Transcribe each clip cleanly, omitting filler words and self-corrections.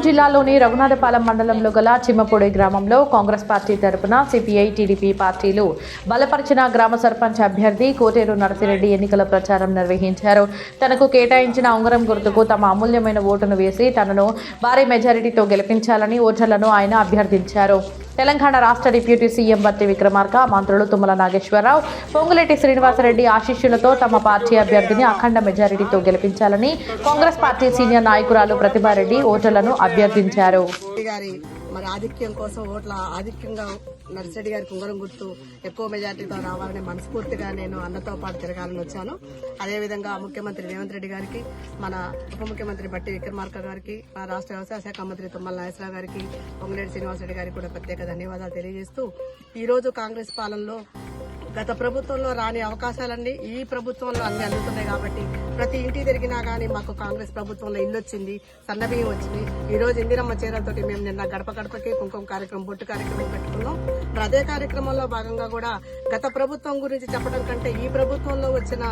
జిల్లాలోని రఘునాథపాలెం మండలంలో గల చిమ్మపూడి గ్రామంలో కాంగ్రెస్ పార్టీ తరపున సిపిఐ టీడీపీ పార్టీలు బలపరిచిన గ్రామ సర్పంచ్ అభ్యర్థి కోటేరు నరసిరెడ్డి ఎన్నికల ప్రచారం నిర్వహించారు. తనకు కేటాయించిన ఉంగరం గుర్తుకు తమ అమూల్యమైన ఓటును వేసి తనను భారీ మెజారిటీతో గెలిపించాలని ఓటర్లను ఆయన అభ్యర్థించారు. తెలంగాణ రాష్ట్ర డిప్యూటీ సీఎం బట్టి విక్రమార్క, మంత్రులు తుమ్మల నాగేశ్వరరావు, పొంగులేటి శ్రీనివాసరెడ్డి ఆశీస్సులతో తమ పార్టీ అభ్యర్థిని అఖండ మెజారిటీతో గెలిపించాలని కాంగ్రెస్ పార్టీ సీనియర్ నాయకురాలు ప్రతిభారెడ్డి ఓటర్లను అభ్యర్థించారు. మరి ఆధిక్యం కోసం ఓట్ల ఆధిక్యంగా నర్సిరెడ్డి గారికి ఉంగరం గుర్తు ఎక్కువ మెజార్టీతో రావాలని మనస్ఫూర్తిగా నేను అన్నతో పాటు తిరగాలని వచ్చాను. అదేవిధంగా ముఖ్యమంత్రి రేవంత్ రెడ్డి గారికి, మన ఉప ముఖ్యమంత్రి బట్టి విక్రమార్క గారికి, మన రాష్ట్ర వ్యవసాయ శాఖ మంత్రి తుమ్మల నాగేశ్వరరావు గారికి, పొంగులేటి శ్రీనివాసరెడ్డి గారికి కూడా ప్రత్యేక ధన్యవాదాలు తెలియజేస్తూ, ఈ రోజు కాంగ్రెస్ పాలనలో గత ప్రభుత్వంలో రాని అవకాశాలన్నీ ఈ ప్రభుత్వంలో అన్ని అందుతున్నాయి. కాబట్టి ప్రతి ఇంటి తిరిగినా కానీ మాకు కాంగ్రెస్ ప్రభుత్వంలో ఇల్లు వచ్చింది, సన్నబియ్యం వచ్చింది. ఈ రోజు ఇందిరమ్మ చీరలతోటి మేము నిన్న గడప గడపకి కుంకుమ కార్యక్రమం, బొట్టు కార్యక్రమం పెట్టుకున్నాం. మరి అదే కార్యక్రమంలో భాగంగా కూడా గత ప్రభుత్వం గురించి చెప్పడం కంటే ఈ ప్రభుత్వంలో వచ్చిన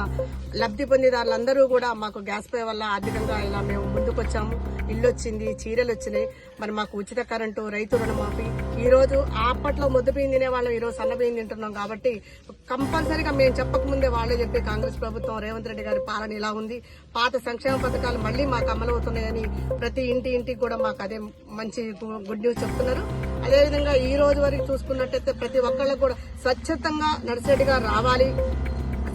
లబ్ధి పొందేదారులందరూ కూడా మాకు గ్యాస్ పే వల్ల ఆర్థికంగా ఇలా మేము ముందుకొచ్చాము. ఇల్లు వచ్చింది, చీరలు వచ్చినాయి, మరి మాకు ఉచిత కరెంటు, రైతు రుణమాఫీ. ఈ రోజు అప్పట్లో ముద్ద బియ్యం తినే వాళ్ళం, ఈ రోజు సన్న బియ్యం తింటున్నాం. కాబట్టి కంపల్సరీగా మేము చెప్పకముందే వాళ్ళే చెప్పి కాంగ్రెస్ ప్రభుత్వం రేవంత్ రెడ్డి గారి పాలన ఇలా ఉంది, పాత సంక్షేమ పథకాలు మళ్లీ మాకు అమలవుతున్నాయని ప్రతి ఇంటికి కూడా మాకు అదే మంచి గుడ్ న్యూస్ చెప్తున్నారు. అదేవిధంగా ఈ రోజు వరకు చూసుకున్నట్టయితే ప్రతి ఒక్కళ్ళకు కూడా స్వచ్ఛతంగా నర్సిరెడ్డి గారు రావాలి,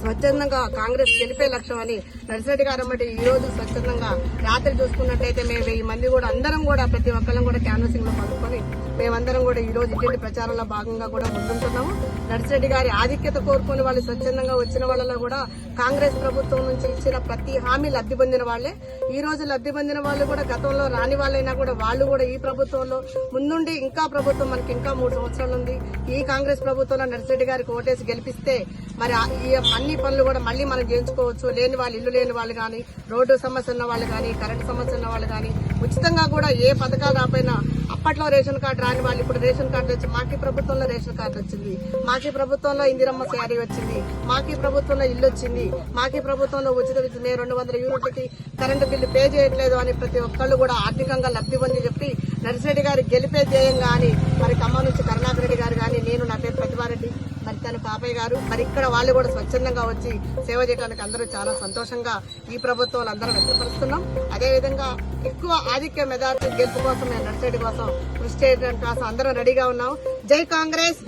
స్వచ్ఛందంగా కాంగ్రెస్ గెలిపే లక్ష్యం అని నర్సిరెడ్డి గారు అమ్మటి ఈ రోజు స్వచ్ఛందంగా రాత్రి చూసుకున్నట్టయితే మేము 1000 మంది కూడా అందరం కూడా ప్రతి ఒక్కళ్ళం కూడా క్యాన్వసింగ్ లో పడుకొని మేమందరం కూడా ఈ రోజు ఇంటి ప్రచారంలో భాగంగా కూడా ముందుంటున్నాము. నర్సిరెడ్డి గారి ఆధిక్యత కోరుకుని వాళ్ళు స్వచ్ఛందంగా వచ్చిన వాళ్ళలో కూడా కాంగ్రెస్ ప్రభుత్వం నుంచి ఇచ్చిన ప్రతి హామీ లబ్ధి పొందిన వాళ్లే. ఈ రోజు లబ్ధి పొందిన వాళ్ళు కూడా గతంలో రాని వాళ్ళైనా కూడా వాళ్ళు కూడా ఈ ప్రభుత్వంలో ముందుండి ఇంకా ప్రభుత్వం మనకి ఇంకా 3 సంవత్సరాలు ఉంది. ఈ కాంగ్రెస్ ప్రభుత్వంలో నర్సిరెడ్డి గారికి ఓటేసి గెలిపిస్తే మరి ఈ అన్ని పనులు కూడా మళ్లీ మనం చేయించుకోవచ్చు. లేని వాళ్ళు, ఇల్లు లేని వాళ్ళు కానీ, రోడ్డు సమస్య ఉన్న వాళ్ళు కానీ, కరెంటు సమస్య ఉన్న వాళ్ళు కానీ ఉచితంగా కూడా ఏ పథకాలు రాపోయినా అప్పట్లో రేషన్ కార్డు రాని వాళ్ళు ఇప్పుడు రేషన్ కార్డు వచ్చి మాకీ ప్రభుత్వంలో రేషన్ కార్డు వచ్చింది, మాకీ ప్రభుత్వంలో ఇందిరమ్మ శారీ వచ్చింది, మాకీ ప్రభుత్వంలో ఇల్లు వచ్చింది, మాకీ ప్రభుత్వంలో ఉచిత విద్యుత్ 200 యూనిట్లకి కరెంటు బిల్లు పే చేయట్లేదు అని ప్రతి ఒక్కళ్ళు కూడా ఆర్థికంగా లబ్ధి పొంది చెప్పి నర్సిరెడ్డి గారి గెలిపే ధ్యేయంగా అని మరి ఖమ్మం నుంచి కరుణాకర్ రెడ్డి గారు కానీ, నేను నా పేరు ప్రతిభారెడ్డి, మరి తన పాపయ్య గారు, మరి ఇక్కడ వాళ్ళు కూడా స్వచ్ఛందంగా వచ్చి సేవ చేయడానికి అందరూ చాలా సంతోషంగా ఈ ప్రభుత్వాలు అందరం వ్యక్తపరుస్తున్నాం. అదేవిధంగా ఎక్కువ ఆధిక్య మెజార్టీ గెలుపు కోసం మేము నర్సిరెడ్డి కోసం కృషి చేయడానికి కోసం అందరం రెడీగా ఉన్నాం. జై కాంగ్రెస్,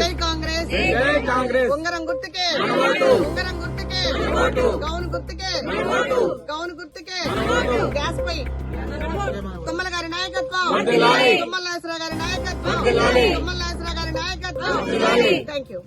జై కాంగ్రెస్, ఉంగరం గుర్తుకే, ఉంగరం గుర్తుకే, గౌను గుర్తుకే, గౌను గుర్తుకే, గ్యాస్ పై తుమ్మల గారి నాయకత్వం, తుమ్మల నాగేశ్వరరావు గారి నాయకత్వం, తుమ్మల నాగేశ్వరరావు గారి నాయకత్వం. Thank you.